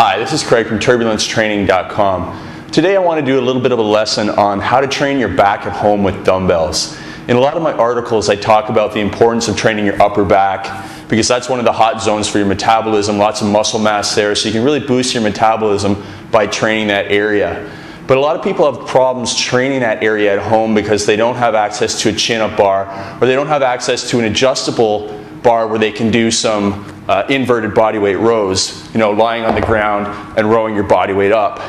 Hi, this is Craig from turbulencetraining.com. Today I want to do a little bit of a lesson on how to train your back at home with dumbbells. In a lot of my articles I talk about the importance of training your upper back because that's one of the hot zones for your metabolism, lots of muscle mass there, so you can really boost your metabolism by training that area. But a lot of people have problems training that area at home because they don't have access to a chin-up bar, or they don't have access to an adjustable bar where they can do some inverted bodyweight rows, lying on the ground and rowing your body weight up.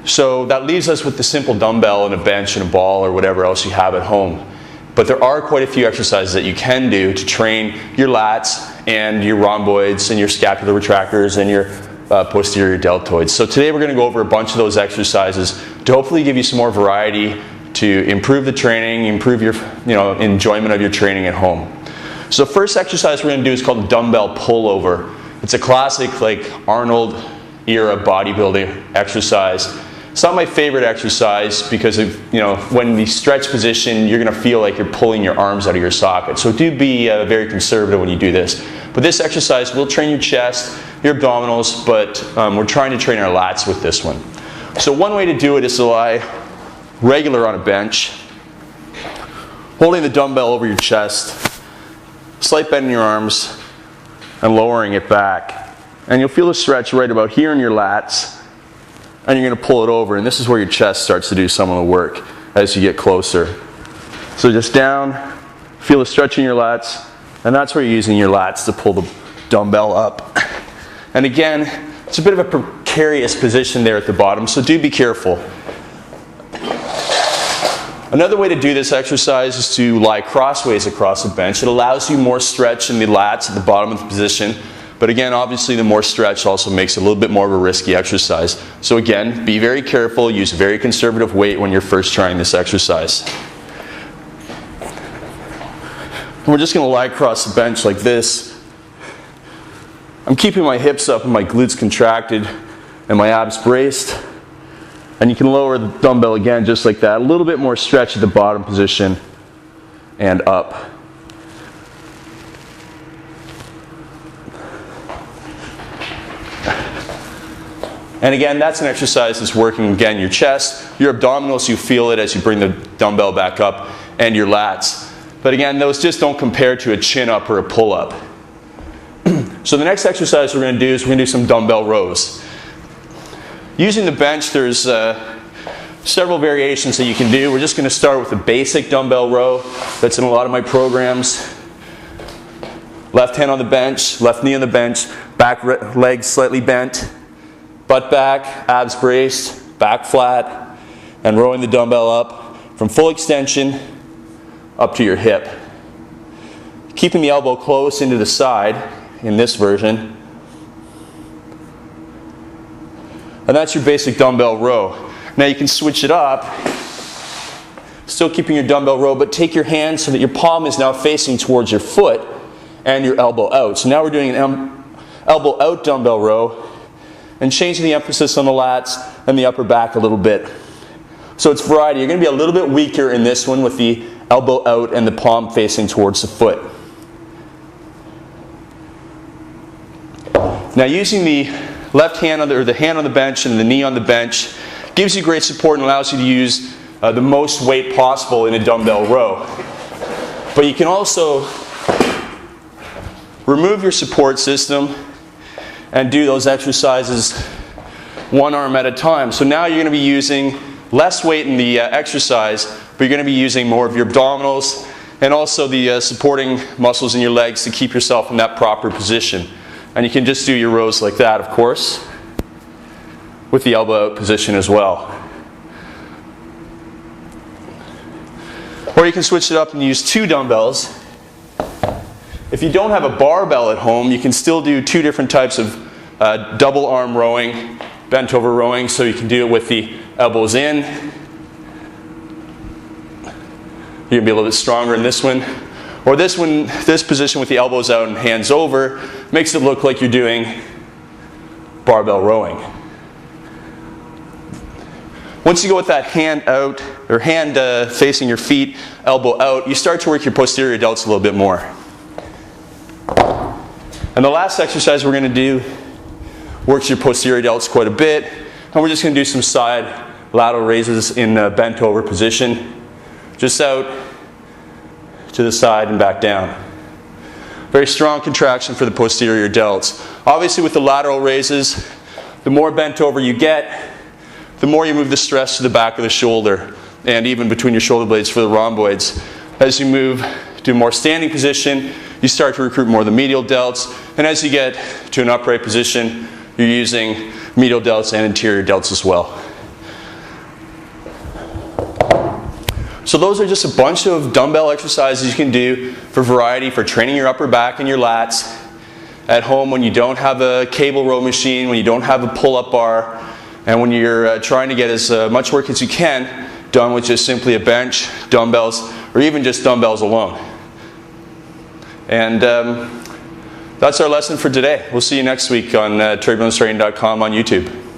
So that leaves us with the simple dumbbell and a bench and a ball or whatever else you have at home. But there are quite a few exercises that you can do to train your lats and your rhomboids and your scapular retractors and your posterior deltoids. So today we're going to go over a bunch of those exercises to hopefully give you some more variety to improve the training, improve your enjoyment of your training at home. So the first exercise we're going to do is called dumbbell pullover. It's a classic Arnold Era bodybuilding exercise. It's not my favorite exercise because when you stretch position, you're going to feel like you're pulling your arms out of your socket. So do be very conservative when you do this. But this exercise will train your chest, your abdominals, but we're trying to train our lats with this one. So one way to do it is to lie regular on a bench, holding the dumbbell over your chest, slight bend in your arms, and lowering it back. And you'll feel a stretch right about here in your lats, and you're going to pull it over, and this is where your chest starts to do some of the work as you get closer. So just down, feel a stretch in your lats, and that's where you're using your lats to pull the dumbbell up. And again, it's a bit of a precarious position there at the bottom, so do be careful. Another way to do this exercise is to lie crossways across the bench. It allows you more stretch in the lats at the bottom of the position. But again, obviously the more stretch also makes it a little bit more of a risky exercise. So again, be very careful, use very conservative weight when you're first trying this exercise. And we're just going to lie across the bench like this. I'm keeping my hips up and my glutes contracted and my abs braced. And you can lower the dumbbell again just like that. A little bit more stretch at the bottom position and up. And again, that's an exercise that's working, again, your chest, your abdominals, you feel it as you bring the dumbbell back up, and your lats. But again, those just don't compare to a chin-up or a pull-up. So the next exercise we're going to do is we're going to do some dumbbell rows. Using the bench, there's several variations that you can do. We're just going to start with the basic dumbbell row that's in a lot of my programs. Left hand on the bench, left knee on the bench, back leg slightly bent, butt back, abs braced, back flat, and rowing the dumbbell up from full extension up to your hip. Keeping the elbow close into the side in this version. And that's your basic dumbbell row. Now you can switch it up, still keeping your dumbbell row, but take your hand so that your palm is now facing towards your foot and your elbow out. So now we're doing an elbow out dumbbell row and changing the emphasis on the lats and the upper back a little bit. So it's variety. You're going to be a little bit weaker in this one with the elbow out and the palm facing towards the foot. Now using the left hand or the hand on the bench and the knee on the bench gives you great support and allows you to use the most weight possible in a dumbbell row. But you can also remove your support system and do those exercises one arm at a time. So now you're going to be using less weight in the exercise, but you're going to be using more of your abdominals and also the supporting muscles in your legs to keep yourself in that proper position. And you can just do your rows like that, of course, with the elbow out position as well. Or you can switch it up and use two dumbbells. If you don't have a barbell at home, you can still do two different types of double arm rowing, bent over rowing, so you can do it with the elbows in. You're going to be a little bit stronger in this one. Or this one, this position with the elbows out and hands over, makes it look like you're doing barbell rowing. Once you go with that hand out, or hand facing your feet, elbow out, you start to work your posterior delts a little bit more. And the last exercise we're going to do, works your posterior delts quite a bit. And we're just going to do some side lateral raises in bent over position. Just out to the side and back down. Very strong contraction for the posterior delts. Obviously with the lateral raises, the more bent over you get, the more you move the stress to the back of the shoulder and even between your shoulder blades for the rhomboids. As you move to a more standing position, you start to recruit more of the medial delts, and as you get to an upright position, you're using medial delts and anterior delts as well. So those are just a bunch of dumbbell exercises you can do for variety, for training your upper back and your lats at home when you don't have a cable row machine, when you don't have a pull-up bar, and when you're trying to get as much work as you can done with just simply a bench, dumbbells, or even just dumbbells alone. And that's our lesson for today. We'll see you next week on turbulencetraining.com on YouTube.